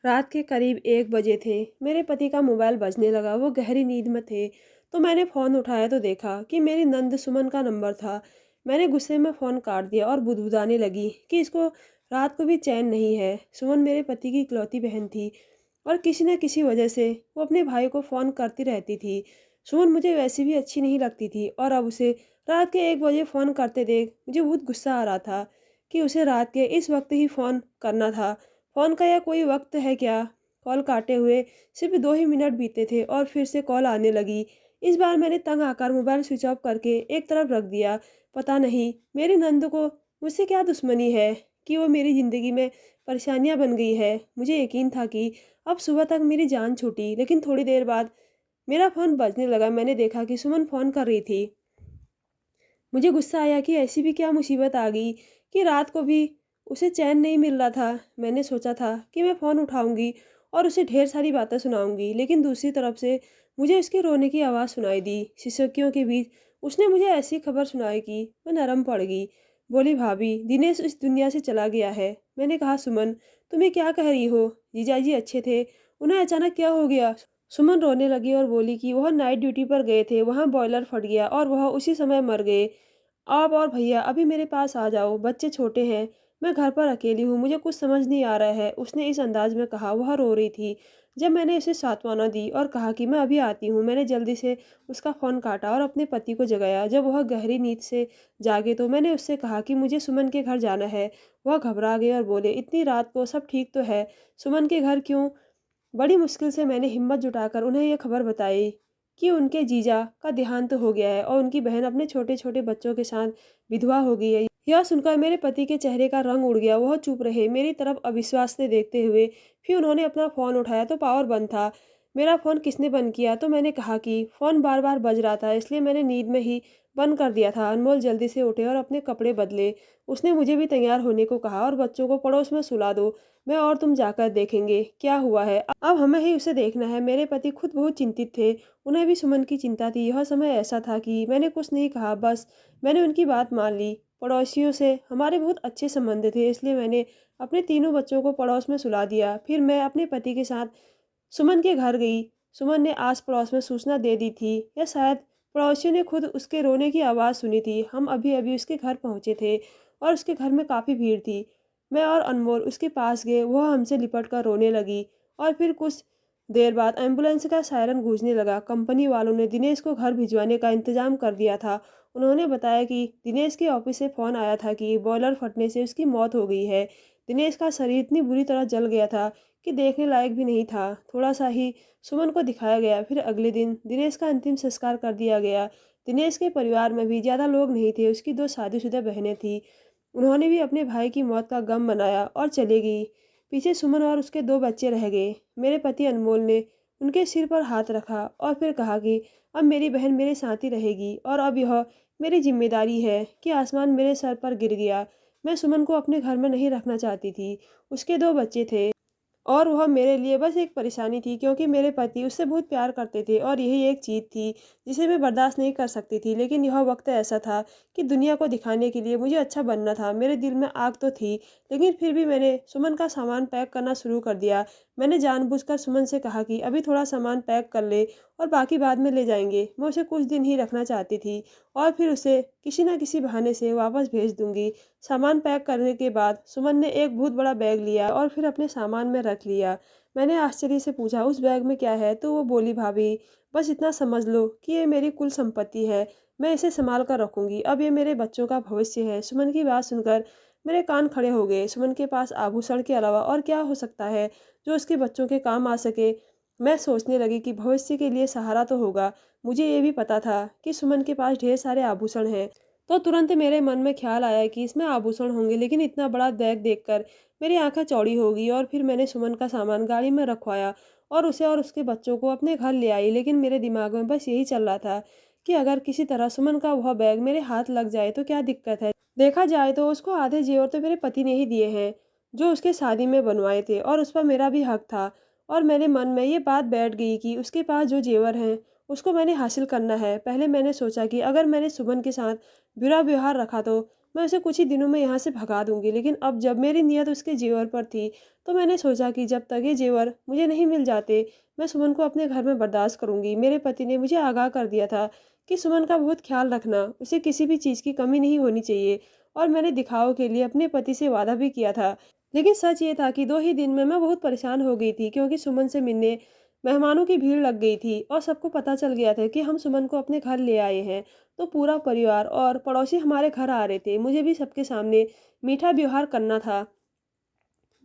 रात के करीब 1 बजे थे। मेरे पति का मोबाइल बजने लगा। वो गहरी नींद में थे। तो मैंने फ़ोन उठाया तो देखा कि मेरी नंद सुमन का नंबर था। मैंने गुस्से में फ़ोन काट दिया और बुदबुदाने लगी कि इसको रात को भी चैन नहीं है। सुमन मेरे पति की इकलौती बहन थी और किसी न किसी वजह से वो अपने भाई को फ़ोन करती रहती थी। सुमन मुझे वैसे भी अच्छी नहीं लगती थी और अब उसे रात के 1 बजे फ़ोन करते देख मुझे बहुत गुस्सा आ रहा था कि उसे रात के इस वक्त ही फ़ोन करना था। फ़ोन का यह कोई वक्त है क्या? कॉल काटे हुए सिर्फ़ 2 ही मिनट बीते थे और फिर से कॉल आने लगी। इस बार मैंने तंग आकर मोबाइल स्विच ऑफ करके एक तरफ रख दिया। पता नहीं मेरी नंद को मुझसे क्या दुश्मनी है कि वो मेरी ज़िंदगी में परेशानियाँ बन गई है। मुझे यकीन था कि अब सुबह तक मेरी जान छूटी, लेकिन थोड़ी देर बाद मेरा फ़ोन बजने लगा। मैंने देखा कि सुमन फ़ोन कर रही थी। मुझे गुस्सा आया कि ऐसी भी क्या मुसीबत आ गई कि रात को भी उसे चैन नहीं मिल रहा था। मैंने सोचा था कि मैं फ़ोन उठाऊंगी और उसे ढेर सारी बातें सुनाऊंगी, लेकिन दूसरी तरफ से मुझे उसके रोने की आवाज़ सुनाई दी। शिशुकियों के बीच उसने मुझे ऐसी खबर सुनाई कि मैं नरम पड़ गई। बोली, भाभी, दिनेश इस दुनिया से चला गया है। मैंने कहा, सुमन, तुम्हें क्या कह रही हो? जीजाजी अच्छे थे, उन्हें अचानक क्या हो गया? सुमन रोने लगी और बोली कि वह नाइट ड्यूटी पर गए थे, वहाँ बॉयलर फट गया और वह उसी समय मर गए। आप और भैया अभी मेरे पास आ जाओ, बच्चे छोटे हैं, मैं घर पर अकेली हूँ, मुझे कुछ समझ नहीं आ रहा है। उसने इस अंदाज में कहा। वह रो रही थी। जब मैंने उसे सांत्वना दी और कहा कि मैं अभी आती हूँ, मैंने जल्दी से उसका फ़ोन काटा और अपने पति को जगाया। जब वह गहरी नींद से जागे तो मैंने उससे कहा कि मुझे सुमन के घर जाना है। वह घबरा गए और बोले, इतनी रात को सब ठीक तो है, सुमन के घर क्यों? बड़ी मुश्किल से मैंने हिम्मत जुटाकर उन्हें यह खबर बताई कि उनके जीजा का देहांत हो गया है और उनकी बहन अपने छोटे-छोटे बच्चों के साथ विधवा हो गई है। यह सुनकर मेरे पति के चेहरे का रंग उड़ गया। वह चुप रहे, मेरी तरफ अविश्वास से देखते हुए। फिर उन्होंने अपना फ़ोन उठाया तो पावर बंद था। मेरा फ़ोन किसने बंद किया? तो मैंने कहा कि फ़ोन बार-बार बज रहा था, इसलिए मैंने नींद में ही बंद कर दिया था। अनमोल जल्दी से उठे और अपने कपड़े बदले। उसने मुझे भी तैयार होने को कहा और बच्चों को पड़ोस में सुला दो। मैं और तुम जाकर देखेंगे क्या हुआ है। अब हमें ही उसे देखना है। मेरे पति खुद बहुत चिंतित थे। उन्हें भी सुमन की चिंता थी। यह समय ऐसा था कि मैंने कुछ नहीं कहा, बस मैंने उनकी बात मान ली। पड़ोसियों से हमारे बहुत अच्छे संबंध थे, इसलिए मैंने अपने तीनों बच्चों को पड़ोस में सुला दिया। फिर मैं अपने पति के साथ सुमन के घर गई। सुमन ने आस पड़ोस में सूचना दे दी थी, या शायद पड़ोसियों ने खुद उसके रोने की आवाज़ सुनी थी। हम अभी अभी उसके घर पहुंचे थे और उसके घर में काफ़ी भीड़ थी। मैं और अनमोल उसके पास गए। वह हमसे लिपट कर रोने लगी और फिर कुछ देर बाद एम्बुलेंस का सायरन गूंजने लगा। कंपनी वालों ने दिनेश को घर भिजवाने का इंतजाम कर दिया था। उन्होंने बताया कि दिनेश के ऑफिस से फ़ोन आया था कि बॉयलर फटने से उसकी मौत हो गई है। दिनेश का शरीर इतनी बुरी तरह जल गया था कि देखने लायक भी नहीं था। थोड़ा सा ही सुमन को दिखाया गया। फिर अगले दिन दिनेश का अंतिम संस्कार कर दिया गया। दिनेश के परिवार में भी ज़्यादा लोग नहीं थे। उसकी 2 शादीशुदा बहनें थीं। उन्होंने भी अपने भाई की मौत का गम मनाया और चली गई। पीछे सुमन और उसके 2 बच्चे रह गए। मेरे पति अनमोल ने उनके सिर पर हाथ रखा और फिर कहा कि अब मेरी बहन मेरे साथ ही रहेगी और अब यह मेरी जिम्मेदारी है कि आसमान मेरे सर पर गिर गया। मैं सुमन को अपने घर में नहीं रखना चाहती थी। उसके 2 बच्चे थे और वह मेरे लिए बस एक परेशानी थी, क्योंकि मेरे पति उससे बहुत प्यार करते थे और यही एक चीज़ थी जिसे मैं बर्दाश्त नहीं कर सकती थी। लेकिन यह वक्त ऐसा था कि दुनिया को दिखाने के लिए मुझे अच्छा बनना था। मेरे दिल में आग तो थी, लेकिन फिर भी मैंने सुमन का सामान पैक करना शुरू कर दिया। मैंने जानबूझकर सुमन से कहा कि अभी थोड़ा सामान पैक कर ले और बाकी बाद में ले जाएंगे। मैं उसे कुछ दिन ही रखना चाहती थी और फिर उसे किसी न किसी बहाने से वापस भेज दूंगी। सामान पैक करने के बाद सुमन ने एक बहुत बड़ा बैग लिया और फिर अपने सामान में रख लिया। मैंने आश्चर्य से पूछा, उस बैग में क्या है? तो वो बोली, भाभी, बस इतना समझ लो कि ये मेरी कुल संपत्ति है। मैं इसे संभाल कर रखूंगी। अब ये मेरे बच्चों का भविष्य है। सुमन की बात सुनकर मेरे कान खड़े हो गए। सुमन के पास आभूषण के अलावा और क्या हो सकता है जो उसके बच्चों के काम आ सके? मैं सोचने लगी कि भविष्य के लिए सहारा तो होगा। मुझे ये भी पता था कि सुमन के पास ढेर सारे आभूषण हैं। तो तुरंत मेरे मन में ख्याल आया कि इसमें आभूषण होंगे, लेकिन इतना बड़ा बैग देखकर मेरी आंखें चौड़ी हो गई और फिर मैंने सुमन का सामान गाड़ी में रखवाया और उसे और उसके बच्चों को अपने घर ले आई। लेकिन मेरे दिमाग में बस यही चल रहा था कि अगर किसी तरह सुमन का वह बैग मेरे हाथ लग जाए तो क्या दिक्कत है। देखा जाए तो उसको आधे जेवर तो मेरे पति ने ही दिए हैं, जो उसके शादी में बनवाए थे, और उस पर मेरा भी हक था। और मेरे मन में ये बात बैठ गई कि उसके पास जो जेवर हैं उसको मैंने हासिल करना है। पहले मैंने सोचा कि अगर मैंने सुमन के साथ बुरा व्यवहार रखा तो मैं उसे कुछ ही दिनों में यहाँ से भगा दूंगी। लेकिन अब जब मेरी नीयत उसके जेवर पर थी, तो मैंने सोचा कि जब तक ये जेवर मुझे नहीं मिल जाते, मैं सुमन को अपने घर में बर्दाश्त करूंगी। मेरे पति ने मुझे आगाह कर दिया था कि सुमन का बहुत ख्याल रखना, उसे किसी भी चीज़ की कमी नहीं होनी चाहिए। और मैंने दिखावे के लिए अपने पति से वादा भी किया था। लेकिन सच ये था कि 2 ही दिन में मैं बहुत परेशान हो गई थी, क्योंकि सुमन से मिलने मेहमानों की भीड़ लग गई थी और सबको पता चल गया था कि हम सुमन को अपने घर ले आए हैं। तो पूरा परिवार और पड़ोसी हमारे घर आ रहे थे। मुझे भी सबके सामने मीठा व्यवहार करना था।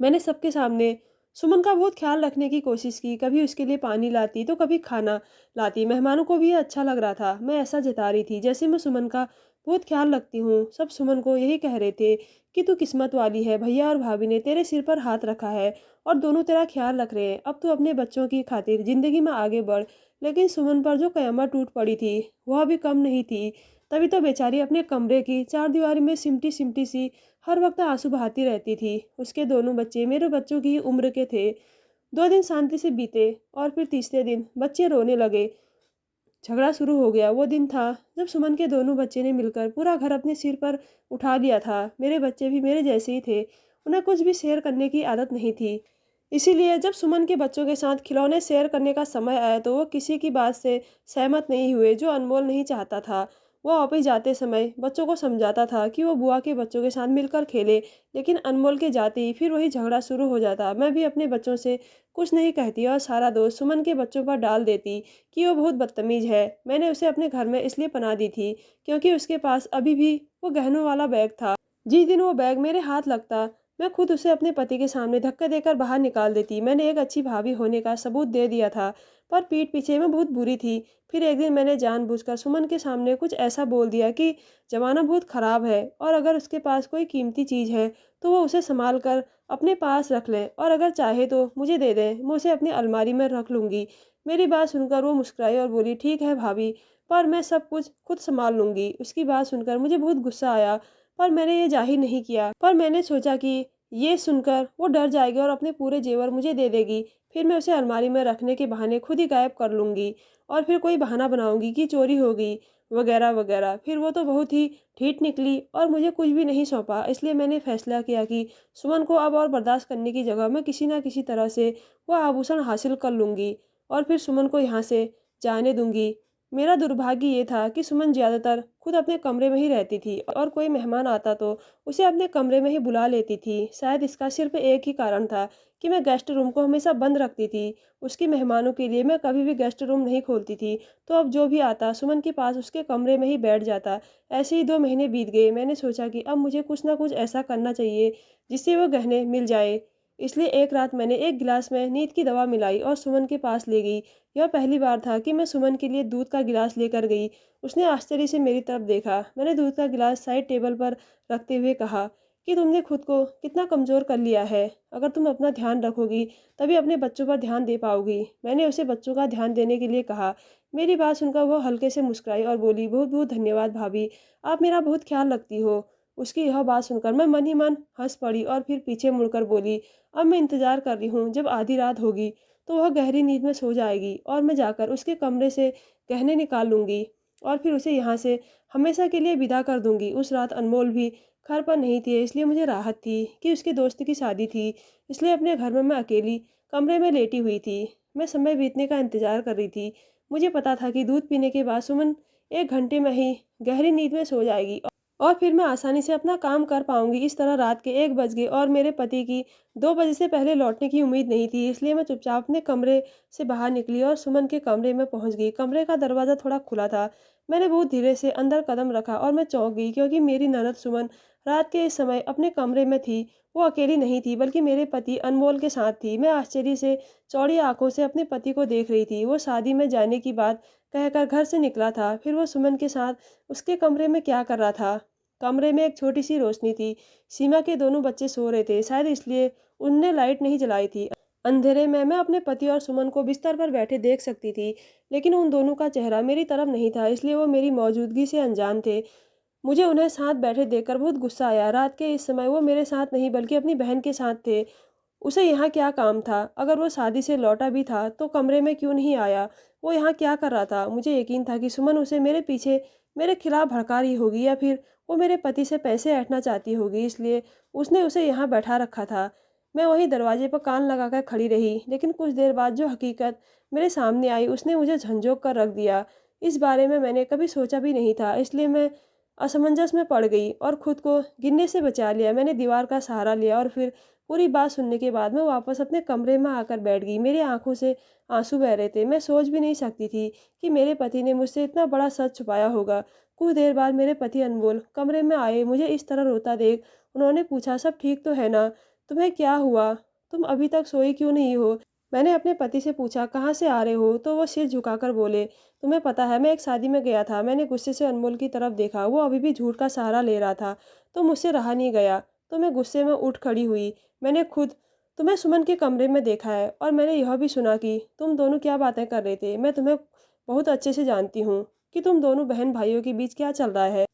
मैंने सबके सामने सुमन का बहुत ख्याल रखने की कोशिश की, कभी उसके लिए पानी लाती तो कभी खाना लाती। मेहमानों को भी ये अच्छा लग रहा था। मैं ऐसा जता रही थी जैसे मैं सुमन का बहुत ख्याल रखती हूँ। सब सुमन को यही कह रहे थे कि तू किस्मत वाली है, भैया और भाभी ने तेरे सिर पर हाथ रखा है और दोनों तेरा ख्याल रख रहे हैं। अब तू अपने बच्चों की खातिर जिंदगी में आगे बढ़। लेकिन सुमन पर जो कयामत टूट पड़ी थी, वह भी कम नहीं थी। तभी तो बेचारी अपने कमरे की चारदीवारी में सिमटी सिमटी सी हर वक्त आंसू बहाती रहती थी। उसके दोनों बच्चे मेरे बच्चों की उम्र के थे। 2 दिन शांति से बीते और फिर तीसरे दिन बच्चे रोने लगे। झगड़ा शुरू हो गया। वो दिन था जब सुमन के दोनों बच्चे ने मिलकर पूरा घर अपने सिर पर उठा लिया था। मेरे बच्चे भी मेरे जैसे ही थे। उन्हें कुछ भी शेयर करने की आदत नहीं थी। इसीलिए जब सुमन के बच्चों के साथ खिलौने शेयर करने का समय आया, तो वो किसी की बात से सहमत नहीं हुए। जो अनमोल नहीं चाहता था, वो ऑफिस जाते समय बच्चों को समझाता था कि वो बुआ के बच्चों के साथ मिलकर खेले। लेकिन अनमोल के जाते ही फिर वही झगड़ा शुरू हो जाता। मैं भी अपने बच्चों से कुछ नहीं कहती और सारा दोष सुमन के बच्चों पर डाल देती कि वो बहुत बदतमीज है। मैंने उसे अपने घर में इसलिए पनाह दी थी क्योंकि उसके पास अभी भी वो गहनों वाला बैग था। जिस दिन वो बैग मेरे हाथ लगता, मैं खुद उसे अपने पति के सामने धक्का देकर बाहर निकाल देती। मैंने एक अच्छी भाभी होने का सबूत दे दिया था, पर पीठ पीछे मैं बहुत बुरी थी। फिर एक दिन मैंने जानबूझकर सुमन के सामने कुछ ऐसा बोल दिया कि ज़माना बहुत ख़राब है और अगर उसके पास कोई कीमती चीज़ है तो वो उसे संभाल कर अपने पास रख लें और अगर चाहे तो मुझे दे दें, मैं उसे अपनी अलमारी में रख लूँगी। मेरी बात सुनकर वो मुस्कुराई और बोली, ठीक है भाभी, पर मैं सब कुछ खुद संभाल लूँगी। उसकी बात सुनकर मुझे बहुत गुस्सा आया, पर मैंने ये जाहिर नहीं किया। पर मैंने सोचा कि ये सुनकर वो डर जाएगी और अपने पूरे जेवर मुझे दे देगी। फिर मैं उसे अलमारी में रखने के बहाने खुद ही गायब कर लूँगी और फिर कोई बहाना बनाऊँगी कि चोरी हो गई वगैरह वगैरह। फिर वो तो बहुत ही ढीठ निकली और मुझे कुछ भी नहीं सौंपा। इसलिए मैंने फैसला किया कि सुमन को अब और बर्दाश्त करने की जगह मैं किसी ना किसी तरह से वो आभूषण हासिल कर लूँगी और फिर सुमन को यहाँ से जाने दूँगी। मेरा दुर्भाग्य ये था कि सुमन ज़्यादातर खुद अपने कमरे में ही रहती थी और कोई मेहमान आता तो उसे अपने कमरे में ही बुला लेती थी। शायद इसका सिर्फ एक ही कारण था कि मैं गेस्ट रूम को हमेशा बंद रखती थी। उसके मेहमानों के लिए मैं कभी भी गेस्ट रूम नहीं खोलती थी। तो अब जो भी आता सुमन के पास उसके कमरे में ही बैठ जाता। ऐसे ही 2 महीने बीत गए। मैंने सोचा कि अब मुझे कुछ ना कुछ ऐसा करना चाहिए जिससे वो गहने मिल जाए। इसलिए एक रात मैंने एक गिलास में नींद की दवा मिलाई और सुमन के पास ले गई। यह पहली बार था कि मैं सुमन के लिए दूध का गिलास लेकर गई। उसने आश्चर्य से मेरी तरफ देखा। मैंने दूध का गिलास साइड टेबल पर रखते हुए कहा कि तुमने खुद को कितना कमज़ोर कर लिया है। अगर तुम अपना ध्यान रखोगी तभी अपने बच्चों पर ध्यान दे पाओगी। मैंने उसे बच्चों का ध्यान देने के लिए कहा। मेरी बात सुनकर वह हल्के से मुस्कुराई और बोली, बहुत बहुत धन्यवाद भाभी, आप मेरा बहुत ख्याल रखती हो। उसकी यह बात सुनकर मैं मन ही मन हंस पड़ी और फिर पीछे मुड़कर बोली, अब मैं इंतज़ार कर रही हूँ, जब आधी रात होगी तो वह गहरी नींद में सो जाएगी और मैं जाकर उसके कमरे से गहने निकाल लूँगी और फिर उसे यहाँ से हमेशा के लिए विदा कर दूँगी। उस रात अनमोल भी घर पर नहीं थी, इसलिए मुझे राहत थी कि उसके दोस्त की शादी थी। इसलिए अपने घर में मैं अकेली कमरे में लेटी हुई थी। मैं समय बीतने का इंतज़ार कर रही थी। मुझे पता था कि दूध पीने के बाद सुमन 1 घंटे में ही गहरी नींद में सो जाएगी और फिर मैं आसानी से अपना काम कर पाऊंगी। इस तरह रात के 1 बज गए और मेरे पति की 2 बजे से पहले लौटने की उम्मीद नहीं थी। इसलिए मैं चुपचाप अपने कमरे से बाहर निकली और सुमन के कमरे में पहुंच गई। कमरे का दरवाज़ा थोड़ा खुला था। मैंने बहुत धीरे से अंदर कदम रखा और मैं चौंक गई, क्योंकि मेरी ननद सुमन रात के इस समय अपने कमरे में थी। वो अकेली नहीं थी, बल्कि मेरे पति अनमोल के साथ थी। मैं आश्चर्य से चौड़ी आंखों से अपने पति को देख रही थी। वो शादी में जाने की बात कहकर घर से निकला था, फिर वो सुमन के साथ उसके कमरे में क्या कर रहा था। कमरे में एक छोटी सी रोशनी थी। सीमा के दोनों बच्चे सो रहे थे, शायद इसलिए उनने लाइट नहीं जलाई थी। अंधेरे में मैं अपने पति और सुमन को बिस्तर पर बैठे देख सकती थी, लेकिन उन दोनों का चेहरा मेरी तरफ नहीं था, इसलिए वो मेरी मौजूदगी से अनजान थे। मुझे उन्हें साथ बैठे देखकर बहुत गुस्सा आया। रात के इस समय वो मेरे साथ नहीं बल्कि अपनी बहन के साथ थे। उसे यहाँ क्या काम था? अगर वो शादी से लौटा भी था तो कमरे में क्यों नहीं आया? वो यहाँ क्या कर रहा था? मुझे यकीन था कि सुमन उसे मेरे पीछे मेरे खिलाफ भड़का रही होगी, या फिर वो मेरे पति से पैसे ऐंठना चाहती होगी, इसलिए उसने उसे यहाँ बैठा रखा था। मैं वहीं दरवाजे पर कान लगाकर खड़ी रही, लेकिन कुछ देर बाद जो हकीकत मेरे सामने आई उसने मुझे झंझोक कर रख दिया। इस बारे में मैंने कभी सोचा भी नहीं था, इसलिए मैं असमंजस में पड़ गई और खुद को गिरने से बचा लिया। मैंने दीवार का सहारा लिया और फिर पूरी बात सुनने के बाद मैं वापस अपने कमरे में आकर बैठ गई। मेरी आंखों से आंसू बह रहे थे। मैं सोच भी नहीं सकती थी कि मेरे पति ने मुझसे इतना बड़ा सच छुपाया होगा। कुछ देर बाद मेरे पति अनमोल कमरे में आए। मुझे इस तरह रोता देख उन्होंने पूछा, सब ठीक तो है ना? तुम्हें क्या हुआ? तुम अभी तक सोई क्यों नहीं हो? मैंने अपने पति से पूछा, कहाँ से आ रहे हो? तो वो सिर झुकाकर बोले, तुम्हें पता है मैं एक शादी में गया था। मैंने गुस्से से अनमोल की तरफ देखा, वो अभी भी झूठ का सहारा ले रहा था, तो मुझसे रहा नहीं गया। तो मैं गुस्से में उठ खड़ी हुई। मैंने खुद तुम्हें सुमन के कमरे में देखा है, और मैंने यह भी सुना कि तुम दोनों क्या बातें कर रहे थे। मैं तुम्हें बहुत अच्छे से जानती हूँ कि तुम दोनों बहन भाइयों के बीच क्या चल रहा है।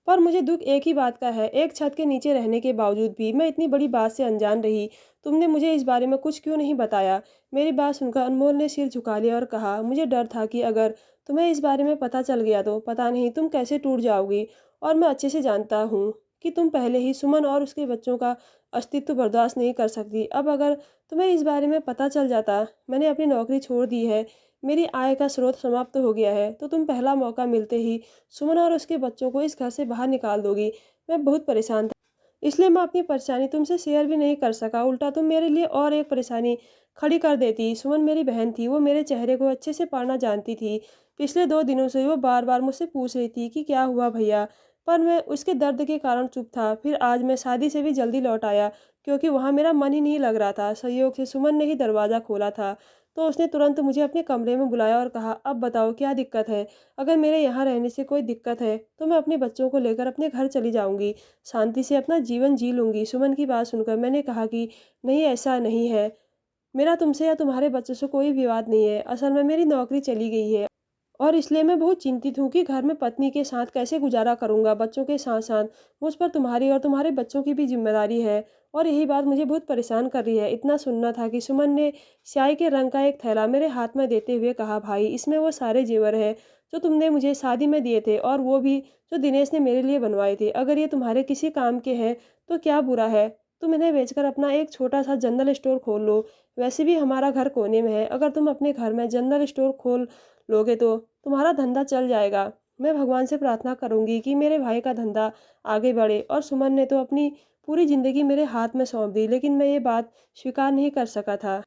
पर मुझे दुख एक ही बात का है, एक छत के नीचे रहने के बावजूद भी मैं इतनी बड़ी बात से अनजान रही। तुमने मुझे इस बारे में कुछ क्यों नहीं बताया? मेरी बात सुनकर अनमोल ने सिर झुका लिया और कहा, मुझे डर था कि अगर तुम्हें इस बारे में पता चल गया तो पता नहीं तुम कैसे टूट जाओगी। और मैं अच्छे से जानता हूँ कि तुम पहले ही सुमन और उसके बच्चों का अस्तित्व बर्दाश्त नहीं कर सकती। अब अगर तुम्हें इस बारे में पता चल जाता, मैंने अपनी नौकरी छोड़ दी है, मेरी आय का स्रोत समाप्त हो गया है, तो तुम पहला मौका मिलते ही सुमन और उसके बच्चों को इस घर से बाहर निकाल दोगी। मैं बहुत परेशान था, इसलिए मैं अपनी परेशानी तुमसे शेयर भी नहीं कर सका। उल्टा तुम मेरे लिए और एक परेशानी खड़ी कर देती। सुमन मेरी बहन थी, वो मेरे चेहरे को अच्छे से पढ़ना जानती थी। पिछले 2 दिनों से वो बार बार मुझसे पूछ रही थी कि क्या हुआ भैया, पर मैं उसके दर्द के कारण चुप था। फिर आज मैं शादी से भी जल्दी लौट आया, क्योंकि वहाँ मेरा मन ही नहीं लग रहा था। संयोग से सुमन ने ही दरवाज़ा खोला था, तो उसने तुरंत मुझे अपने कमरे में बुलाया और कहा, अब बताओ क्या दिक्कत है? अगर मेरे यहाँ रहने से कोई दिक्कत है तो मैं अपने बच्चों को लेकर अपने घर चली जाऊंगी, शांति से अपना जीवन जी लूंगी। सुमन की बात सुनकर मैंने कहा कि नहीं, ऐसा नहीं है। मेरा तुमसे या तुम्हारे बच्चों से कोई विवाद नहीं है। असल में मेरी नौकरी चली गई है, और इसलिए मैं बहुत चिंतित हूँ कि घर में पत्नी के साथ कैसे गुजारा करूँगा। बच्चों के साथ साथ मुझ पर तुम्हारी और तुम्हारे बच्चों की भी जिम्मेदारी है, और यही बात मुझे बहुत परेशान कर रही है। इतना सुनना था कि सुमन ने स्याही के रंग का एक थैला मेरे हाथ में देते हुए कहा, भाई इसमें वो सारे जेवर हैं जो तुमने मुझे शादी में दिए थे, और वो भी जो दिनेश ने मेरे लिए बनवाए थे। अगर ये तुम्हारे किसी काम के हैं तो क्या बुरा है? तुम इन्हें बेचकर अपना एक छोटा सा जनरल स्टोर खोल लो। वैसे भी हमारा घर कोने में है, अगर तुम अपने घर में जनरल स्टोर खोल लोगे तो तुम्हारा धंधा चल जाएगा। मैं भगवान से प्रार्थना करूंगी कि मेरे भाई का धंधा आगे बढ़े। और सुमन ने तो अपनी पूरी ज़िंदगी मेरे हाथ में सौंप दी, लेकिन मैं ये बात स्वीकार नहीं कर सका था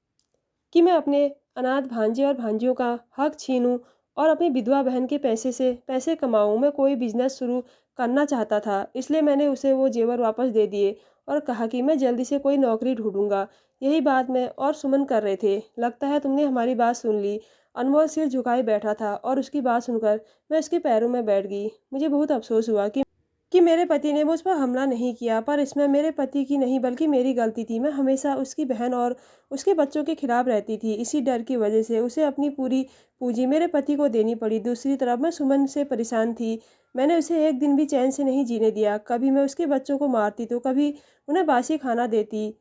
कि मैं अपने अनाथ भांजे और भांजियों का हक छीनूं और अपनी विधवा बहन के पैसे से पैसे कमाऊं। मैं कोई बिजनेस शुरू करना चाहता था, इसलिए मैंने उसे वो जेवर वापस दे दिए और कहा कि मैं जल्दी से कोई नौकरी ढूंढूंगा। यही बात मैं और सुमन कर रहे थे। लगता है तुमने हमारी बात सुन ली। अनमोल सिर झुकाए बैठा था, और उसकी बात सुनकर मैं उसके पैरों में बैठ गई। मुझे बहुत अफसोस हुआ कि मेरे पति ने मुझ पर हमला नहीं किया, पर इसमें मेरे पति की नहीं बल्कि मेरी गलती थी। मैं हमेशा उसकी बहन और उसके बच्चों के खिलाफ रहती थी। इसी डर की वजह से उसे अपनी पूरी पूंजी मेरे पति को देनी पड़ी। दूसरी तरफ मैं सुमन से परेशान थी। मैंने उसे एक दिन भी चैन से नहीं जीने दिया। कभी मैं उसके बच्चों को मारती तो कभी उन्हें बासी खाना देती।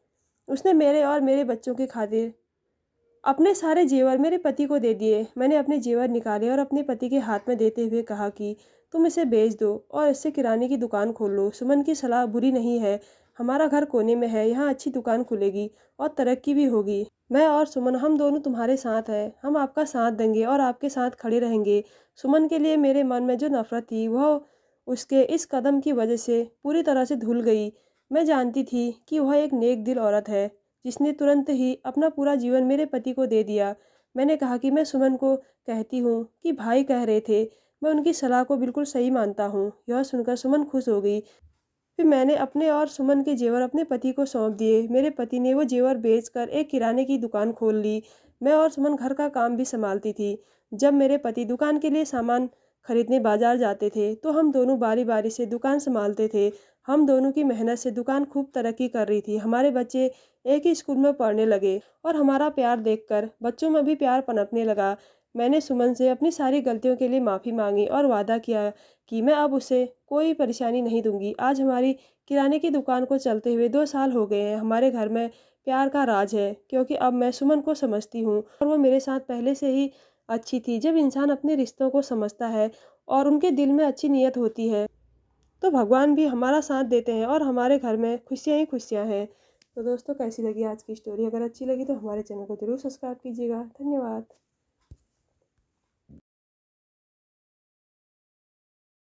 उसने मेरे और मेरे बच्चों की खातिर अपने सारे जेवर मेरे पति को दे दिए। मैंने अपने जेवर निकाले और अपने पति के हाथ में देते हुए कहा कि तुम इसे बेच दो और इससे किराने की दुकान खोल लो। सुमन की सलाह बुरी नहीं है, हमारा घर कोने में है, यहाँ अच्छी दुकान खुलेगी और तरक्की भी होगी। मैं और सुमन हम दोनों तुम्हारे साथ हैं, हम आपका साथ देंगे और आपके साथ खड़े रहेंगे। सुमन के लिए मेरे मन में जो नफरत थी वह उसके इस कदम की वजह से पूरी तरह से धुल गई। मैं जानती थी कि वह एक नेक दिल औरत है, जिसने तुरंत ही अपना पूरा जीवन मेरे पति को दे दिया। मैंने कहा कि मैं सुमन को कहती हूँ कि भाई कह रहे थे, मैं उनकी सलाह को बिल्कुल सही मानता हूँ। यह सुनकर सुमन खुश हो गई। फिर मैंने अपने और सुमन के जेवर अपने पति को सौंप दिए। मेरे पति ने वो जेवर बेचकर एक किराने की दुकान खोल ली। मैं और सुमन घर का काम भी संभालती थी। जब मेरे पति दुकान के लिए सामान खरीदने बाजार जाते थे तो हम दोनों बारी बारी से दुकान संभालते थे। हम दोनों की मेहनत से दुकान खूब तरक्की कर रही थी। हमारे बच्चे एक ही स्कूल में पढ़ने लगे, और हमारा प्यार देखकर बच्चों में भी प्यार पनपने लगा। मैंने सुमन से अपनी सारी गलतियों के लिए माफ़ी मांगी और वादा किया कि मैं अब उसे कोई परेशानी नहीं दूंगी। आज हमारी किराने की दुकान को चलते हुए 2 साल हो गए हैं। हमारे घर में प्यार का राज है, क्योंकि अब मैं सुमन को समझती हूँ और वो मेरे साथ पहले से ही अच्छी थी। जब इंसान अपने रिश्तों को समझता है और उनके दिल में अच्छी नीयत होती है तो भगवान भी हमारा साथ देते हैं और हमारे घर में खुशियाँ ही खुशियाँ हैं। तो दोस्तों, कैसी लगी आज की स्टोरी? अगर अच्छी लगी तो हमारे चैनल को ज़रूर सब्सक्राइब कीजिएगा। धन्यवाद।